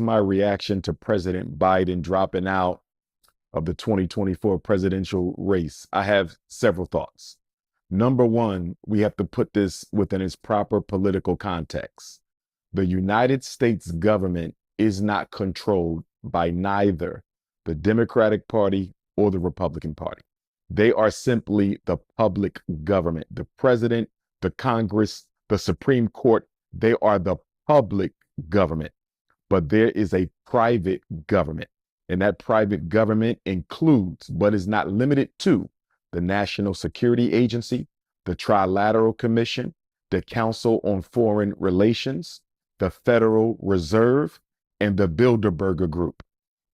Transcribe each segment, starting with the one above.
my reaction to President Biden dropping out of the 2024 presidential race. I have several thoughts. Number one, we have to put this within its proper political context. The United States government is not controlled by neither the Democratic Party or the Republican Party. They are simply the public government. The president, the Congress, the Supreme Court, they are the public government. But there is a private government, and that private government includes, but is not limited to, the National Security Agency, the Trilateral Commission, the Council on Foreign Relations, the Federal Reserve, and the Bilderberger Group.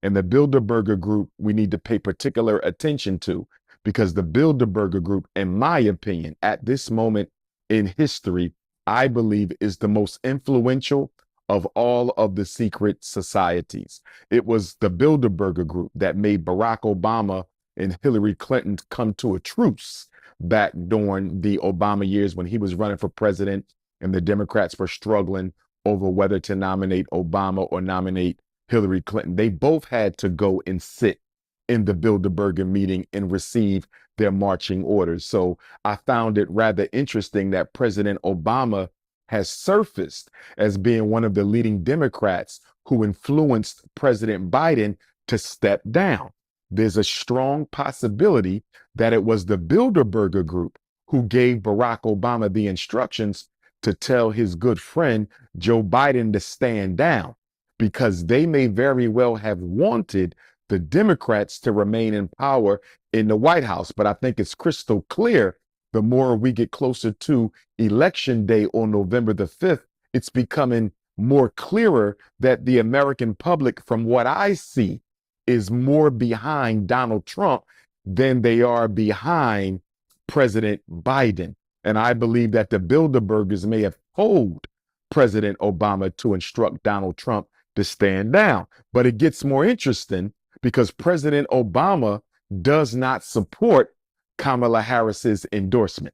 And the Bilderberger Group, we need to pay particular attention to, because the Bilderberger Group, in my opinion, at this moment in history, I believe is the most influential of all of the secret societies. It was the Bilderberger Group that made Barack Obama and Hillary Clinton come to a truce back during the Obama years when he was running for president and the Democrats were struggling over whether to nominate Obama or nominate Hillary Clinton. They both had to go and sit in the Bilderberger meeting and receive their marching orders. So I found it rather interesting that President Obama has surfaced as being one of the leading Democrats who influenced President Biden to step down. There's a strong possibility that it was the Bilderberger Group who gave Barack Obama the instructions to tell his good friend Joe Biden to stand down, because they may very well have wanted the Democrats to remain in power in the White House. But I think it's crystal clear, the more we get closer to Election Day on November the 5th, it's becoming more clearer that the American public, from what I see, is more behind Donald Trump than they are behind President Biden. And I believe that the Bilderbergers may have told President Obama to instruct Donald Trump to stand down. But it gets more interesting because President Obama does not support Kamala Harris's endorsement.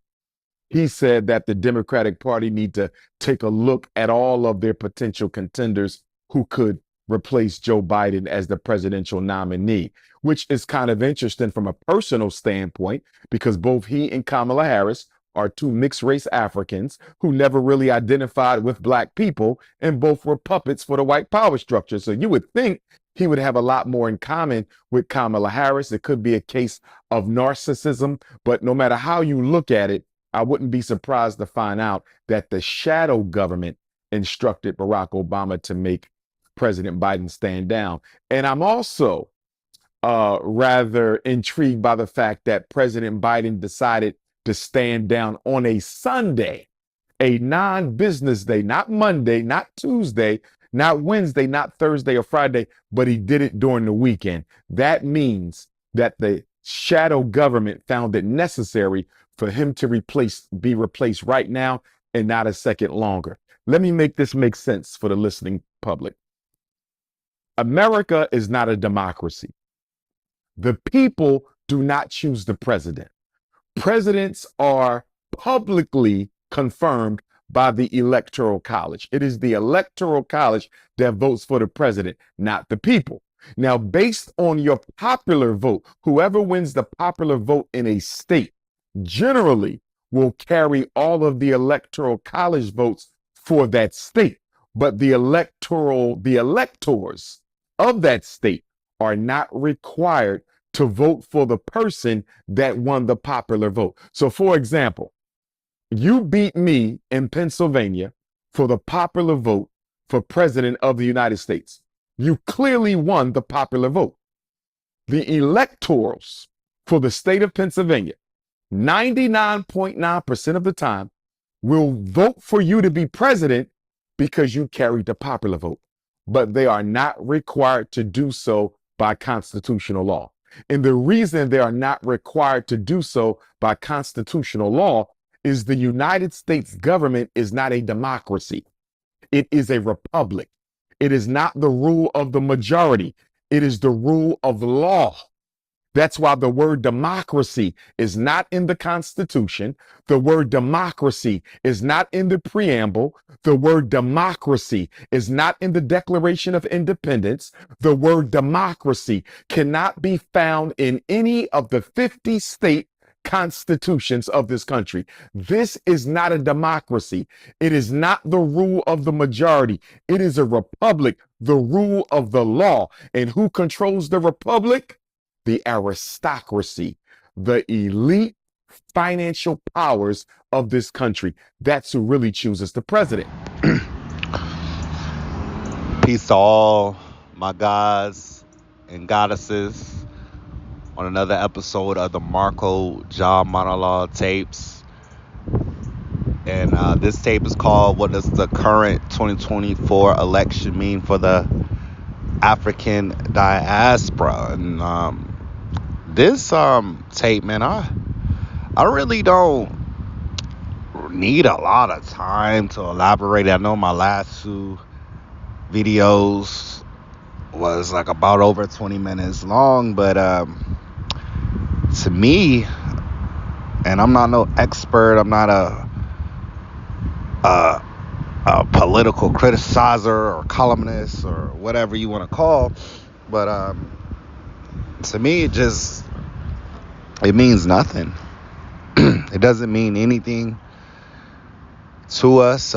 He said that the Democratic Party need to take a look at all of their potential contenders who could replace Joe Biden as the presidential nominee, which is kind of interesting from a personal standpoint, because both he and Kamala Harris are two mixed race Africans who never really identified with black people, and both were puppets for the white power structure. So you would think he would have a lot more in common with Kamala Harris. It could be a case of narcissism, but no matter how you look at it, I wouldn't be surprised to find out that the shadow government instructed Barack Obama to make President Biden stand down. And I'm also rather intrigued by the fact that President Biden decided to stand down on a Sunday, a non-business day, not Monday, not Tuesday, not Wednesday, not Thursday or Friday, but he did it during the weekend. That means that the shadow government found it necessary for him to be replaced right now and not a second longer. Let me make this make sense for the listening public. America is not a democracy. The people do not choose the president. Presidents are publicly confirmed by the Electoral College. It is the Electoral College that votes for the president, not the people. Now, based on your popular vote, whoever wins the popular vote in a state generally will carry all of the Electoral College votes for that state. But the electors of that state are not required to vote for the person that won the popular vote. So, for example, you beat me in Pennsylvania for the popular vote for president of the United States. You clearly won the popular vote. The electors for the state of Pennsylvania, 99.9% of the time, will vote for you to be president because you carried the popular vote. But they are not required to do so by constitutional law. And the reason they are not required to do so by constitutional law is the United States government is not a democracy. It is a republic. It is not the rule of the majority. It is the rule of law. That's why the word democracy is not in the Constitution. The word democracy is not in the preamble. The word democracy is not in the Declaration of Independence. The word democracy cannot be found in any of the 50 state constitutions of this country. This is not a democracy. It is not the rule of the majority. It is a republic, the rule of the law. And who controls the republic? The aristocracy, the elite financial powers of this country. That's who really chooses the president. Peace to all my guys and goddesses on another episode of the MarcoJah monologue tapes. And this tape is called "What Does the Current 2024 Election Mean for the African Diaspora?" And this tape, man, I really don't need a lot of time to elaborate. I know my last two videos was like about over 20 minutes long, but to me, and I'm not no expert, I'm not a political criticizer or columnist or whatever you want to call, but to me it means nothing. It doesn't mean anything to us.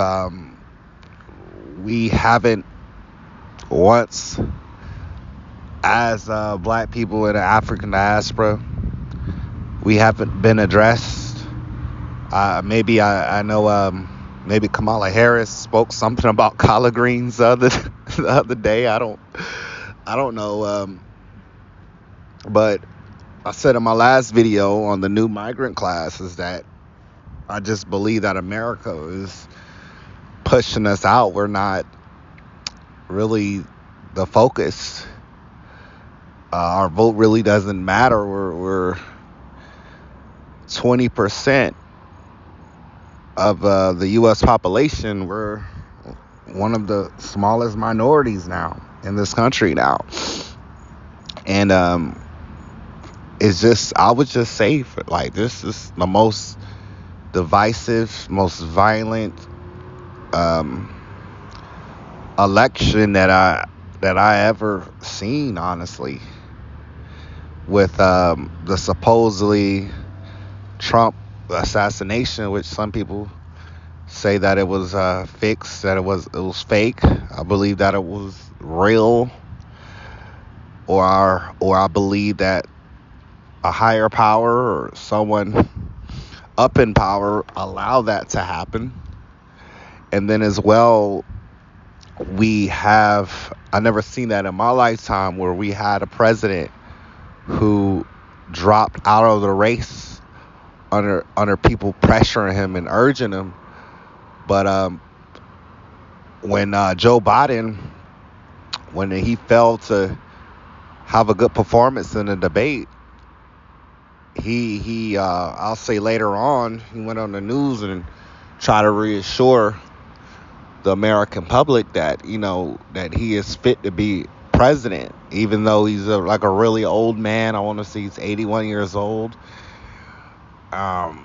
We haven't once, as black people in the African diaspora, we haven't been addressed. Maybe I know maybe Kamala Harris spoke something about collard greens the other day. I don't know. But I said in my last video on the new migrant class is that I just believe that America is pushing us out. We're not really the focus. Our vote really doesn't matter. We're 20% of the U.S. population. We're one of the smallest minorities now in this country now, and it's just, I would just say, like, this is the most divisive, most violent election that I ever seen, honestly, with the supposedly Trump assassination, which some people say that it was fixed, that it was fake. I believe that it was real, or I believe that a higher power or someone up in power allow that to happen. And then as well, I never seen that in my lifetime, where we had a president who dropped out of the race under people pressuring him and urging him. But when Joe Biden, when he failed to have a good performance in the debate, he I'll say later on, he went on the news and tried to reassure the American public that, that he is fit to be president, even though he's like a really old man. I want to say he's 81 years old.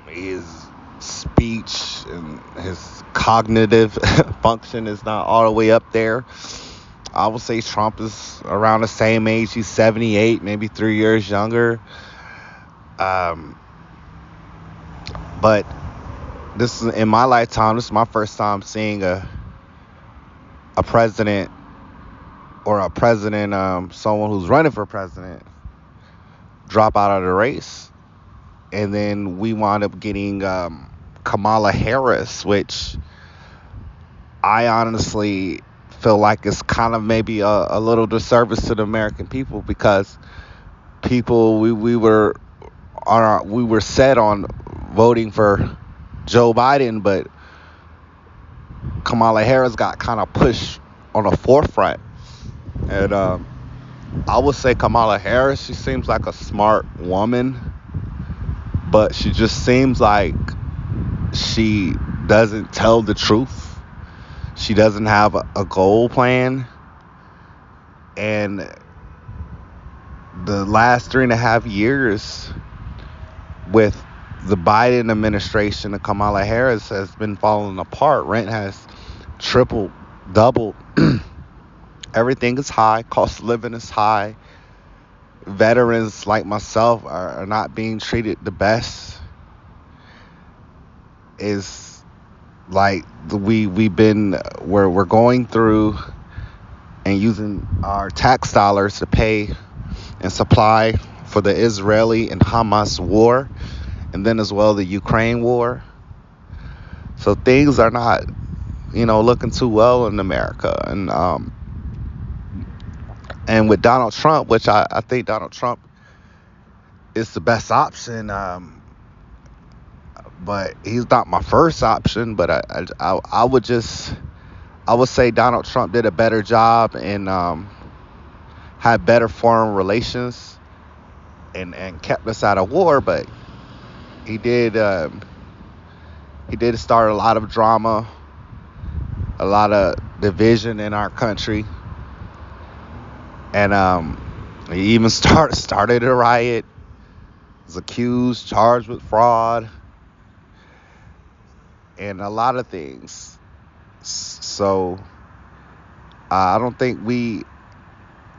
His speech and his cognitive function is not all the way up there. I would say Trump is around the same age. He's 78, maybe 3 years younger. But this is in my lifetime. This is my first time seeing a president, someone who's running for president, drop out of the race. And then we wound up getting Kamala Harris, which I honestly feel like it's kind of maybe a little disservice to the American people, because we were set on voting for Joe Biden, but Kamala Harris got kind of pushed on the forefront. And I would say Kamala Harris, she seems like a smart woman, but she just seems like she doesn't tell the truth. She doesn't have a goal plan. And the last 3.5 years with the Biden administration and Kamala Harris has been falling apart. Rent has tripled, doubled. Everything is high. Cost of living is high. Veterans like myself are not being treated the best. Is like we're going through and using our tax dollars to pay and supply for the Israeli and Hamas war, and then as well the Ukraine war. So things are not, looking too well in America. And with Donald Trump, which I think Donald Trump is the best option, but he's not my first option. But I would say Donald Trump did a better job and had better foreign relations and kept us out of war. But he did start a lot of drama, a lot of division in our country, and he even started a riot. Was accused, charged with fraud, and a lot of things. So I don't think we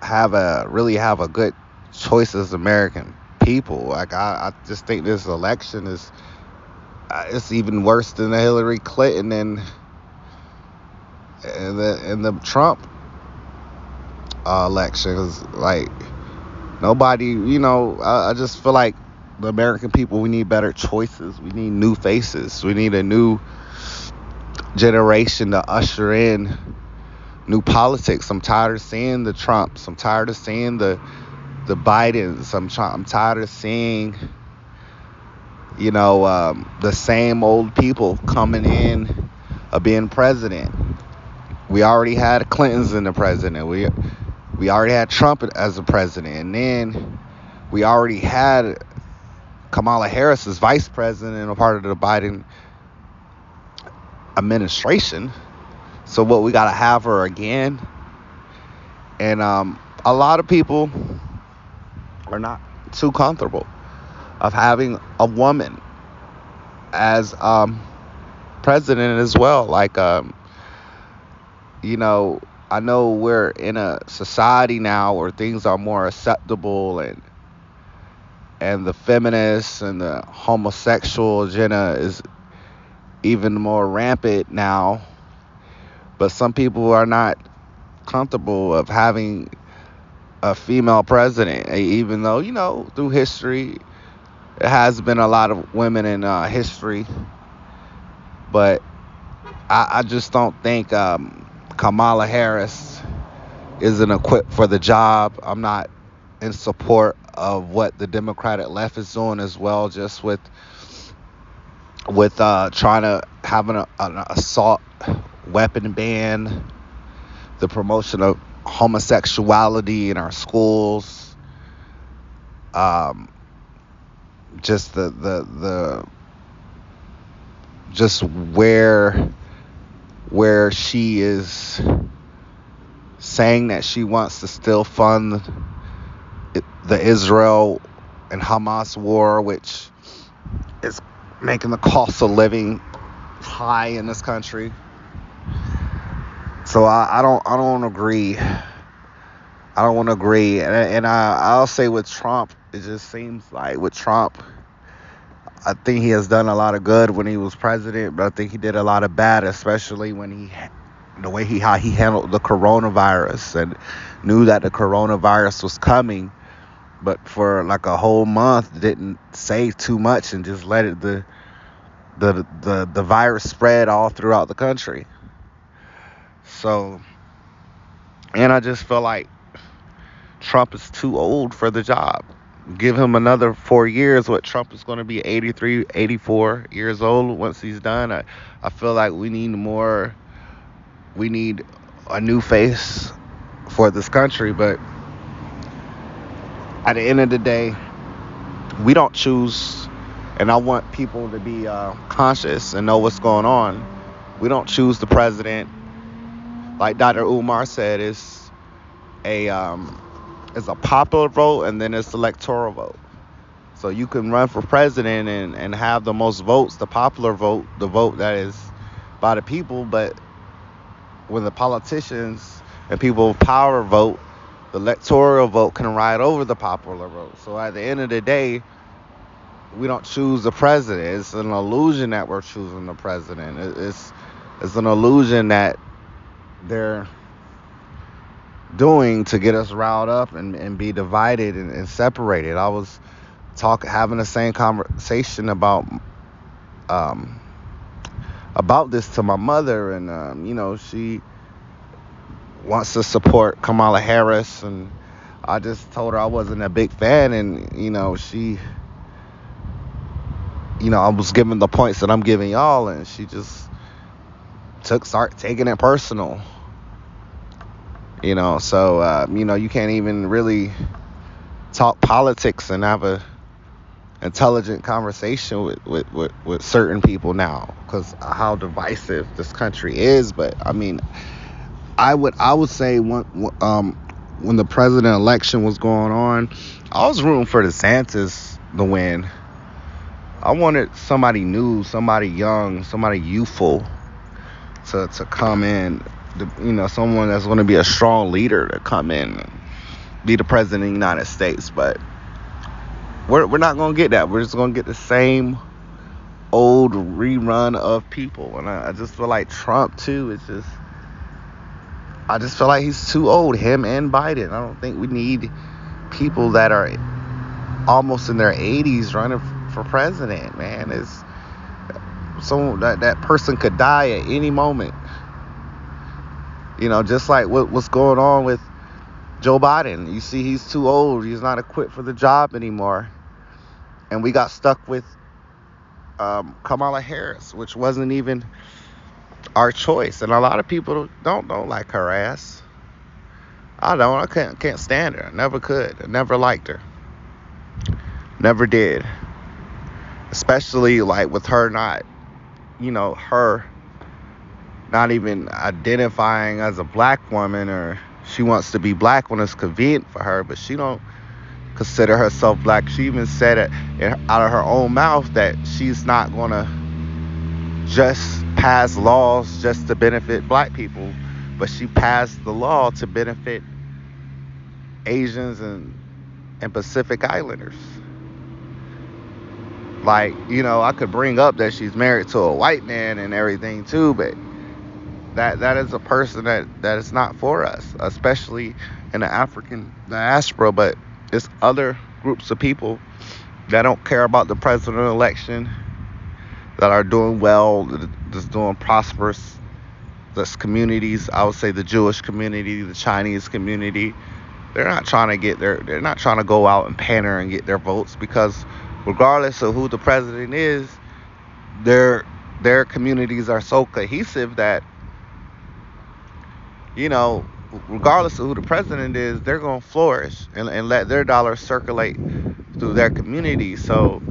really have a good choice as American people. Like I just think this election is it's even worse than the Hillary Clinton and the Trump election. 'Cause, like, nobody, I just feel like the American people, we need better choices. We need new faces. We need a new generation to usher in new politics. I'm tired of seeing the Trumps. I'm tired of seeing the Bidens. I'm tired of seeing, the same old people coming in being president. We already had Clintons in the president. We already had Trump as a president, and then we already had Kamala Harris as vice president and a part of the Biden administration. So what, we got to have her again? And a lot of people are not too comfortable of having a woman as president as well. Like, I know we're in a society now where things are more acceptable, and the feminists and the homosexual agenda is even more rampant now. But some people are not comfortable of having a female president, even though, through history, there has been a lot of women in history. But I just don't think Kamala Harris isn't equipped for the job. I'm not in support of what the Democratic left is doing as well, just with trying to have an assault weapon ban, the promotion of homosexuality in our schools, just just where she is saying that she wants to still fund the Israel and Hamas war, which is making the cost of living high in this country. So I don't agree. I don't want to agree. And I'll say with Trump, it just seems like with Trump, I think he has done a lot of good when he was president, but I think he did a lot of bad, especially when how he handled the coronavirus and knew that the coronavirus was coming, but for like a whole month didn't say too much and just let the virus spread all throughout the country. So, and I just feel like Trump is too old for the job. Give him another 4 years. What, Trump is going to be 83, 84 years old once he's done. I feel like we need a new face for this country. But at the end of the day, we don't choose, and I want people to be conscious and know what's going on. We don't choose the president. Like Dr. Umar said, it's It's a popular vote, and then it's electoral vote. So you can run for president and have the most votes, the popular vote, the vote that is by the people. But when the politicians and people of power vote, the electoral vote can ride over the popular vote. So at the end of the day, we don't choose the president. It's an illusion that we're choosing the president. It's an illusion that they're doing to get us riled up and be divided and separated. I was having the same conversation about this to my mother, and she wants to support Kamala Harris, and I just told her I wasn't a big fan, and she I was giving the points that I'm giving y'all, and she just start taking it personal. So you can't even really talk politics and have a intelligent conversation with certain people now, because how divisive this country is. But I mean, I would say when the president election was going on, I was rooting for DeSantis to win. I wanted somebody new, somebody young, somebody youthful to come in, someone that's going to be a strong leader to come in and be the president of the United States. But we're not going to get that. We're just going to get the same old rerun of people. And I just feel like Trump too. I just feel like he's too old, him and Biden. I don't think we need people that are almost in their 80s running for president, man. It's so that person could die at any moment. Just like what's going on with Joe Biden. You see, he's too old. He's not equipped for the job anymore. And we got stuck with Kamala Harris, which wasn't even our choice. And a lot of people don't like her ass. I can't stand her. I never could. I never liked her. Never did. Especially like with her not even identifying as a black woman, or she wants to be black when it's convenient for her, but she don't consider herself black. She even said it out of her own mouth that she's not gonna just pass laws just to benefit black people, but she passed the law to benefit Asians and Pacific Islanders. Like, I could bring up that she's married to a white man and everything too, but that is a person that is not for us, especially in the African diaspora. But it's other groups of people that don't care about the president election, that are doing well, that's doing prosperous. That's communities. I would say the Jewish community, the Chinese community. They're not trying to go out and pander and get their votes, because regardless of who the president is, their communities are so cohesive that regardless of who the president is, they're going to flourish and let their dollars circulate through their community. So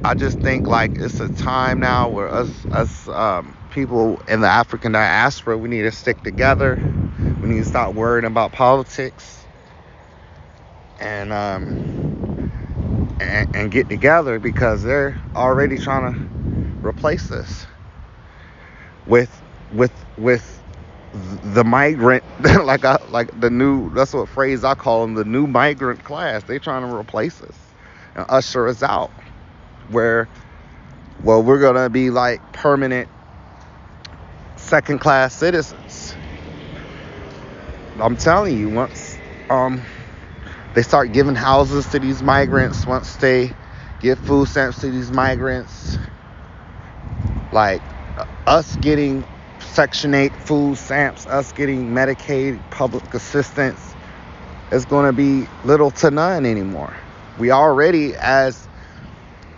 I just think like it's a time now where us people in the African diaspora, we need to stick together. We need to stop worrying about politics and get together, because they're already trying to replace us with the migrant, like the new, that's what phrase I call them, the new migrant class. They trying to replace us and usher us out, where we're gonna be like permanent second class citizens. I'm telling you, once they start giving houses to these migrants, once they give food stamps to these migrants, like us getting Section 8 food stamps, us getting Medicaid, public assistance, it's going to be little to none anymore. We already, as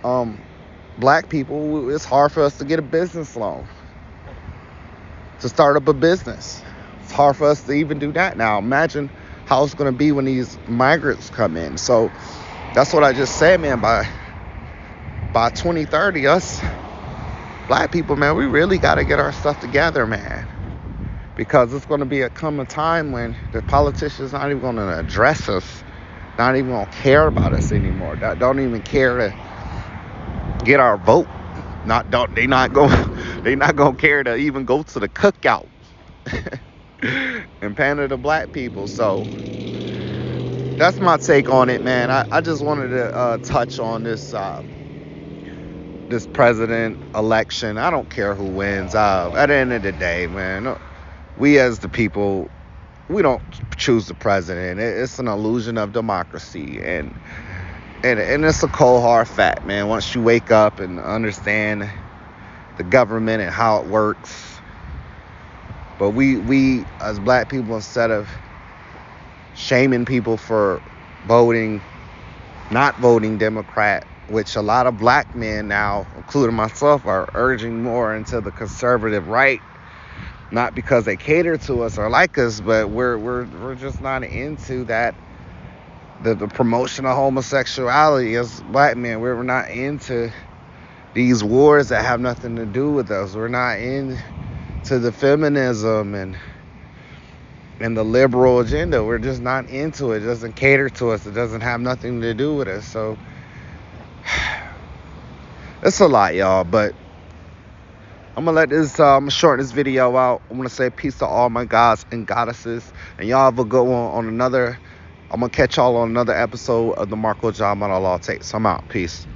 black people, it's hard for us to get a business loan, to start up a business. It's hard for us to even do that now. Imagine how it's going to be when these migrants come in. So that's what I just said, man. By 2030, us black people, man, we really got to get our stuff together, man. because it's going to be come a time when the politicians not even going to address us, not even going to care about us anymore. Don't even care to get our vote. They not going to care to even go to the cookout and pander to black people. So that's my take on it, man. I just wanted to touch on this president election. I don't care who wins. At the end of the day, man, we as the people, we don't choose the president. It's an illusion of democracy, and it's a cold hard fact, man. Once you wake up and understand the government and how it works, but we as black people, instead of shaming people for not voting Democrat, which a lot of black men now, including myself, are urging more into the conservative right. Not because they cater to us or like us, but we're just not into that. The promotion of homosexuality as black men. We're not into these wars that have nothing to do with us. We're not into the feminism and the liberal agenda. We're just not into it. It doesn't cater to us. It doesn't have nothing to do with us. So it's a lot, y'all, but I'm gonna shorten this video out. I'm gonna say peace to all my gods and goddesses, and y'all have a good one on another. I'm gonna catch y'all on another episode of the MarcoJah Monologue Tapes. I'm out. Peace.